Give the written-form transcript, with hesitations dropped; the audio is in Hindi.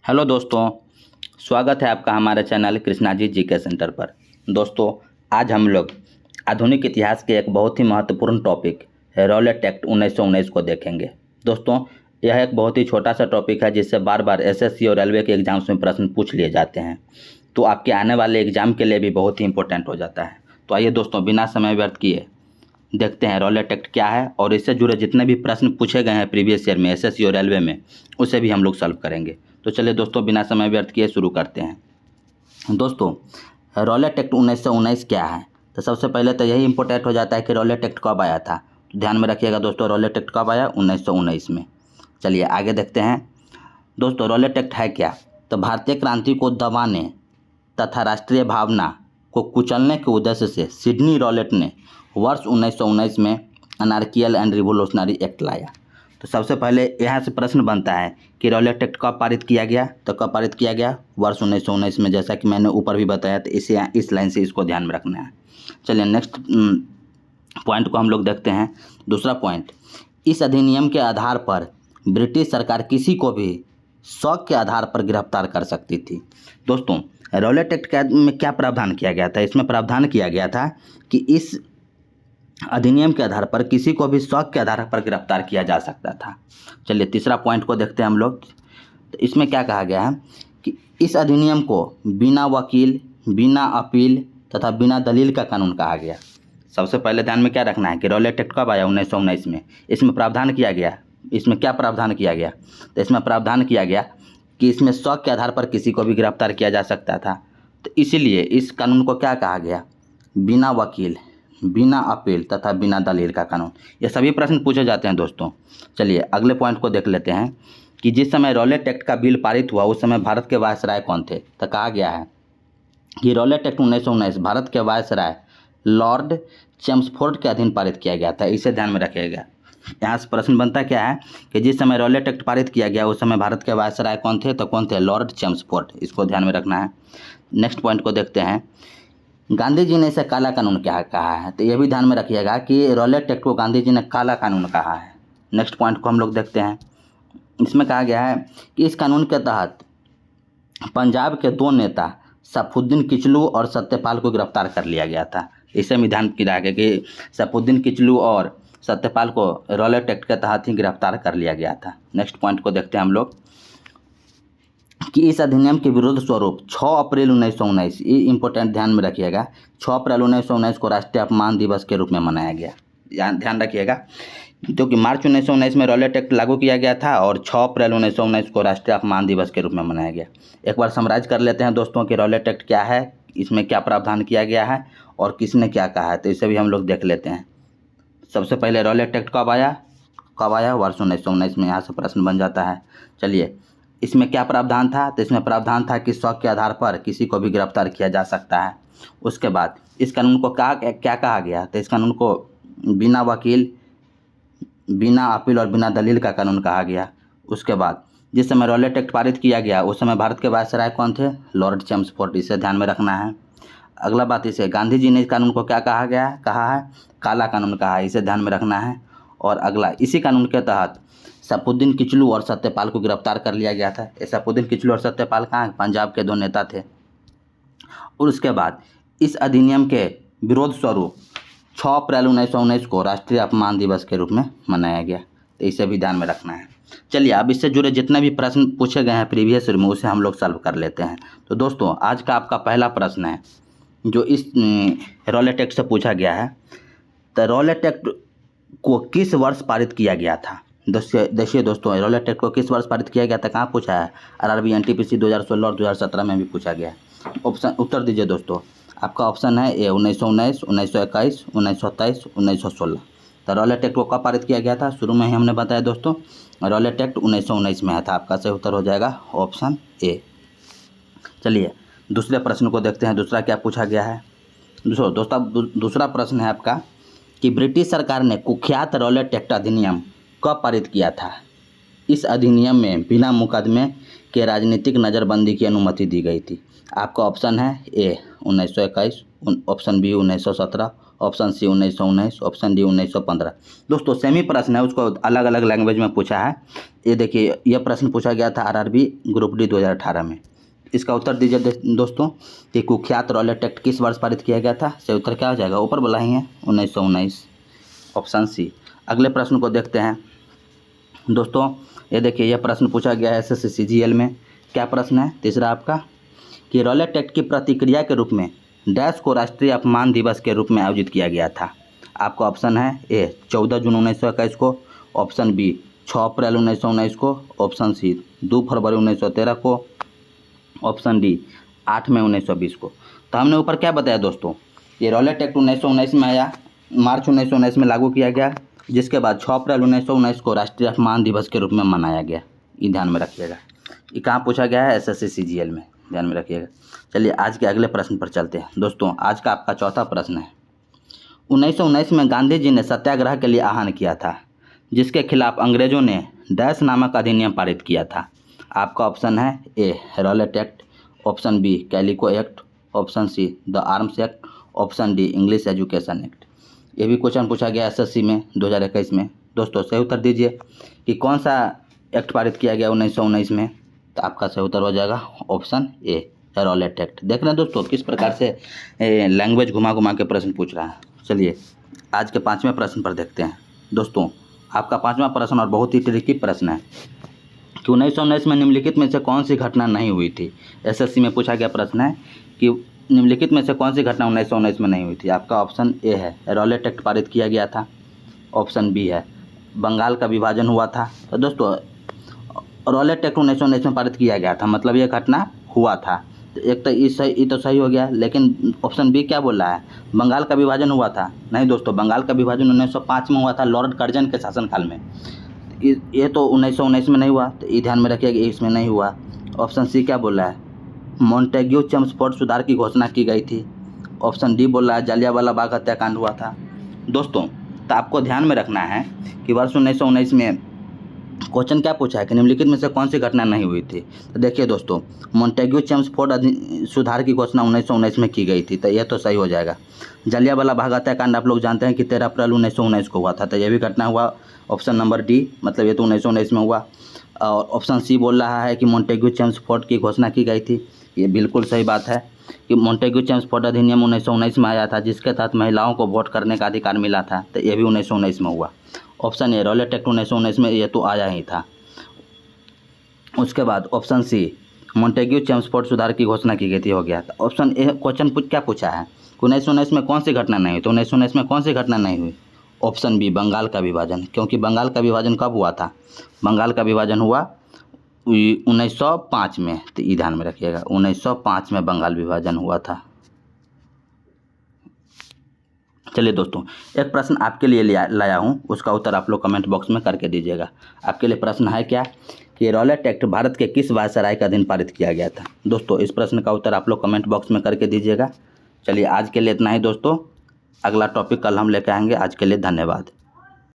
हेलो दोस्तों, स्वागत है आपका हमारे channel Krishna ji GK centre पर। दोस्तों, आज हम लोग आधुनिक इतिहास के एक बहुत ही महत्वपूर्ण टॉपिक रॉलेट एक्ट 1919 को देखेंगे। दोस्तों, यह एक बहुत ही छोटा सा टॉपिक है जिससे बार बार एसएससी और रेलवे के एग्जाम्स में प्रश्न पूछ लिए जाते हैं, तो आपके आने वाले एग्जाम के लिए भी बहुत ही इंपॉर्टेंट हो जाता है। तो आइए दोस्तों, बिना समय व्यर्थ किए देखते हैं रॉलेट एक्ट क्या है और इससे जुड़े जितने भी प्रश्न पूछे गए हैं प्रीवियस ईयर में एसएससी और रेलवे में, उसे भी हम लोग सॉल्व करेंगे। तो चलिए दोस्तों, बिना समय व्यर्थ किए शुरू करते हैं। दोस्तों, रॉलेट एक्ट 1919 क्या है? तो सबसे पहले तो यही इंपॉर्टेंट हो जाता है कि रॉलेट एक्ट कब आया था। तो ध्यान में रखिएगा दोस्तों, रॉलेट एक्ट कब आया? 1919 में। चलिए आगे देखते हैं। दोस्तों, रॉलेट एक्ट है क्या? तो भारतीय क्रांति को दबाने तथा राष्ट्रीय भावना को कुचलने के उद्देश्य से सिडनी रॉलेट ने वर्ष 1919 में अनार्कियल एंड रिवोल्यूशनरी एक्ट लाया। तो सबसे पहले यहाँ से प्रश्न बनता है कि रॉलेट एक्ट कब पारित किया गया? तो कब पारित किया गया? वर्ष 1919 में, जैसा कि मैंने ऊपर भी बताया। तो इस लाइन से इसको ध्यान में रखना है। चलिए नेक्स्ट पॉइंट को हम लोग देखते हैं। दूसरा पॉइंट, इस अधिनियम के आधार पर ब्रिटिश सरकार किसी को भी शौक के आधार पर गिरफ्तार कर सकती थी। दोस्तों, रॉलेट एक्ट में क्या प्रावधान किया गया था? इसमें प्रावधान किया गया था कि इस अधिनियम के आधार पर किसी को भी शौक के आधार पर गिरफ्तार किया जा सकता था। चलिए तीसरा पॉइंट को देखते हैं हम लोग। तो इसमें क्या कहा गया है कि इस अधिनियम को बिना वकील, बिना अपील तथा बिना दलील का कानून कहा गया। सबसे पहले ध्यान में क्या रखना है कि रॉलेट एक्ट कब आया? 1919 में। इसमें प्रावधान किया गया, इसमें क्या प्रावधान किया गया? तो इसमें प्रावधान किया गया कि इसमें शौक के आधार पर किसी को भी गिरफ्तार किया जा सकता था। तो इसीलिए इस कानून को क्या कहा गया? बिना वकील, बिना अपील तथा बिना दलील का कानून। ये सभी प्रश्न पूछे जाते हैं दोस्तों। चलिए अगले पॉइंट को देख लेते हैं कि जिस समय रॉलेट एक्ट का बिल पारित हुआ उस समय भारत के वायसराय कौन थे? तो कहा गया है कि रॉलेट एक्ट 1919 भारत के वायसराय लॉर्ड चेम्सफोर्ड के अधीन पारित किया गया था। इसे ध्यान में रखिएगा। यहाँ से प्रश्न बनता क्या है कि जिस समय रॉलेट एक्ट पारित किया गया उस समय भारत के वायसराय कौन थे? तो कौन थे? Lord Chelmsford. इसको ध्यान में रखना है। नेक्स्ट पॉइंट को देखते हैं। गांधी जी ने इसे काला कानून क्या कहा है? तो यह भी ध्यान में रखिएगा कि रॉलेट एक्ट को गांधी जी ने काला कानून कहा है। नेक्स्ट पॉइंट को हम लोग देखते हैं। इसमें कहा गया है कि इस कानून के तहत पंजाब के दो नेता सैफुद्दीन किचलू और सत्यपाल को गिरफ्तार कर लिया गया था। इसे भी ध्यान किया गया कि सैफुद्दीन किचलू और सत्यपाल को रॉलेट एक्ट के तहत ही गिरफ्तार कर लिया गया था। नेक्स्ट पॉइंट को देखते हैं हम लोग कि इस अधिनियम के विरोध स्वरूप 6 अप्रैल 1919, ये इंपॉर्टेंट ध्यान में रखिएगा, 6 अप्रैल 1919 को राष्ट्रीय अपमान दिवस के रूप में मनाया गया। ध्यान रखिएगा, क्योंकि मार्च 1919 में रॉलेट एक्ट लागू किया गया था और 6 अप्रैल 1919 को राष्ट्रीय अपमान दिवस के रूप में मनाया गया। एक बार समराइज कर लेते हैं दोस्तों कि रॉलेट एक्ट क्या है, इसमें क्या प्रावधान किया गया है और किसने क्या कहा है। तो इसे भी हम लोग देख लेते हैं। सबसे पहले रॉलेट एक्ट कब आया? वर्ष 1919 में। यहाँ से प्रश्न बन जाता है। चलिए, इसमें क्या प्रावधान था? तो इसमें प्रावधान था कि शौक के आधार पर किसी को भी गिरफ्तार किया जा सकता है। उसके बाद इस कानून को क्या कहा गया? तो इस कानून को बिना वकील, बिना अपील और बिना दलील का कानून कहा गया। उसके बाद जिस समय रॉलेट एक्ट पारित किया गया उस समय भारत के वायसराय कौन थे? Lord Chelmsford. इसे ध्यान में रखना है। अगला बात, इसे गांधी जी ने इस कानून को क्या कहा है? काला कानून कहा है। इसे ध्यान में रखना है। और अगला, इसी कानून के तहत सैफुद्दीन किचलू और सत्यपाल को गिरफ्तार कर लिया गया था। सैफुद्दीन किचलू और सत्यपाल कहाँ? पंजाब के दो नेता थे। और उसके बाद इस अधिनियम के विरोध स्वरूप 6 अप्रैल 1919 को राष्ट्रीय अपमान दिवस के रूप में मनाया गया। तो इसे भी ध्यान में रखना है। चलिए अब इससे जुड़े जितने भी प्रश्न पूछे गए हैं प्रीवियस ईयर में उसे हम लोग सॉल्व कर लेते हैं। तो दोस्तों, आज का आपका पहला प्रश्न है जो इस रॉलेट एक्ट से पूछा गया है। तो रॉलेट एक्ट को किस वर्ष पारित किया गया था? देखिए दोस्तों, रॉलेट एक्ट को किस वर्ष पारित किया गया था? कहाँ पूछा है? आरआरबी एनटीपीसी 2016 और 2017 में भी पूछा गया। ऑप्शन उत्तर दीजिए दोस्तों। आपका ऑप्शन है ए 1919, 1921, 1927, 1916। तो रॉलेट एक्ट को कब पारित किया गया था? शुरू में ही हमने बताया दोस्तों, रॉलेट एक्ट 1919 में आया था। आपका सही उत्तर हो जाएगा ऑप्शन ए। चलिए दूसरे प्रश्न को देखते हैं। दूसरा क्या पूछा गया है? दूसरा प्रश्न है आपका कि ब्रिटिश सरकार ने कुख्यात रॉलेट एक्ट अधिनियम कब पारित किया था? इस अधिनियम में बिना मुकदमे के राजनीतिक नज़रबंदी की अनुमति दी गई थी। आपका ऑप्शन है A 1921, option B 1917, option C 1919, option D 1915। दोस्तों सेमी प्रश्न है, उसको अलग अलग लैंग्वेज में पूछा है। ये देखिए, यह प्रश्न पूछा गया था आरआरबी ग्रुप डी 2018 में। इसका उत्तर दीजिए दोस्तों कि कुख्यात रॉलेट एक्ट किस वर्ष पारित किया गया था। सही उत्तर क्या हो जाएगा, ऊपर बोला ही है 1919, ऑप्शन सी। अगले प्रश्न को देखते हैं दोस्तों। ये देखिए, यह प्रश्न पूछा गया है एसएससी सीजीएल में। क्या प्रश्न है तीसरा आपका कि रॉलेट एक्ट की प्रतिक्रिया के रूप में डैश को राष्ट्रीय अपमान दिवस के रूप में आयोजित किया गया था। आपका ऑप्शन है ए 14 जून 1921 को, ऑप्शन बी 6 अप्रैल 1919 को, ऑप्शन सी 2 फरवरी 1913 को, ऑप्शन डी 8 मई 1920 को। तो हमने ऊपर क्या बताया दोस्तों, ये रॉलेट एक्ट 1919 में आया, मार्च 1919 में लागू किया गया, जिसके बाद 6 अप्रैल 1919 को राष्ट्रीय अपमान दिवस के रूप में मनाया गया। ये ध्यान में रखिएगा। ये कहाँ पूछा गया है, एसएससी सीजीएल में, ध्यान में रखिएगा। चलिए आज के अगले प्रश्न पर चलते हैं दोस्तों। आज का आपका चौथा प्रश्न है, 1919 में गांधी जी ने सत्याग्रह के लिए आह्वान किया था, जिसके खिलाफ अंग्रेजों ने डैश नामक अधिनियम पारित किया था। आपका ऑप्शन है A Rowlatt Act, option B Calico Act, option C the Arms Act, option D English Education Act. ये भी क्वेश्चन पूछा गया एसएससी में 2021 में। दोस्तों सही उत्तर दीजिए कि कौन सा एक्ट पारित किया गया 1919 में। तो आपका सही उत्तर हो जाएगा ऑप्शन ए रॉलेट एक्ट। देख रहे हैं दोस्तों किस प्रकार से लैंग्वेज घुमा घुमा के प्रश्न पूछ रहा है। चलिए आज के 5वें प्रश्न पर देखते हैं दोस्तों। आपका 5वां प्रश्न और बहुत ही ट्रिकी प्रश्न है कि 1919 में निम्नलिखित में से कौन सी घटना नहीं हुई थी। एसएससी में पूछा गया प्रश्न है कि निम्नलिखित में से कौन सी घटना 1919 में नहीं हुई थी। आपका ऑप्शन ए है रॉलेट एक्ट पारित किया गया था, ऑप्शन बी है बंगाल का विभाजन हुआ था। तो दोस्तों रॉलेट एक्ट 1919 में पारित किया गया था, मतलब यह घटना हुआ था। तो एक तो ये तो सही हो गया, लेकिन ऑप्शन बी क्या बोल रहा है, बंगाल का विभाजन हुआ था। नहीं दोस्तों, बंगाल का विभाजन 1905 में हुआ था, लॉर्ड कर्जन के शासनकाल में। ये तो 1919 में नहीं हुआ, तो ये ध्यान में रखिएगा, इसमें नहीं हुआ। ऑप्शन सी क्या बोल रहा है, मॉन्टेग्यू चेम्सफोर्ड सुधार की घोषणा की गई थी। ऑप्शन डी बोल रहा है जलियांवाला बाग हत्याकांड हुआ था। दोस्तों तो आपको ध्यान में रखना है कि वर्ष 1919 में क्वेश्चन क्या पूछा है कि निम्नलिखित में से कौन सी घटना नहीं हुई थी। तो देखिए दोस्तों, मॉन्टेग्यू चेम्सफोर्ड सुधार की घोषणा 1919 में की गई थी, तो यह तो सही हो जाएगा। जलियांवाला बाग हत्याकांड आप लोग जानते हैं कि 13 अप्रैल 1919 को हुआ था, तो यह भी घटना हुआ। ऑप्शन नंबर डी, मतलब ये तो 1919 में हुआ। और ऑप्शन सी बोल रहा है कि मॉन्टेग्यू चेम्सफोर्ड की घोषणा की गई थी। ये बिल्कुल सही बात है कि मॉन्टेग्यू चेम्सफोर्ड अधिनियम 1919 में आया था, जिसके तहत महिलाओं को वोट करने का अधिकार मिला था, तो ये भी 1919 में हुआ। ऑप्शन ए रॉलेट एक्ट 1919 में ये तो आया ही था। उसके बाद ऑप्शन सी मॉन्टेग्यू चेम्सफोर्ड सुधार की घोषणा की गई थी, हो गया। तो ऑप्शन ए क्वेश्चन क्या पूछा है, 1919 में कौन सी घटना नहीं हुई। तो 1919 में कौन सी घटना नहीं हुई, ऑप्शन बी बंगाल का विभाजन, क्योंकि बंगाल का विभाजन कब हुआ था, बंगाल का विभाजन हुआ 1905 में। तो ये ध्यान में रखिएगा, 1905 में बंगाल विभाजन हुआ था। चलिए दोस्तों, एक प्रश्न आपके लिए लाया हूँ, उसका उत्तर आप लोग कमेंट बॉक्स में करके दीजिएगा। आपके लिए प्रश्न है क्या कि रॉलेट एक्ट भारत के किस वायसराय के अधीन पारित किया गया था। दोस्तों इस प्रश्न का उत्तर आप लोग कमेंट बॉक्स में करके दीजिएगा। चलिए आज के लिए इतना ही दोस्तों, अगला टॉपिक कल हम लेकर आएंगे। आज के लिए धन्यवाद।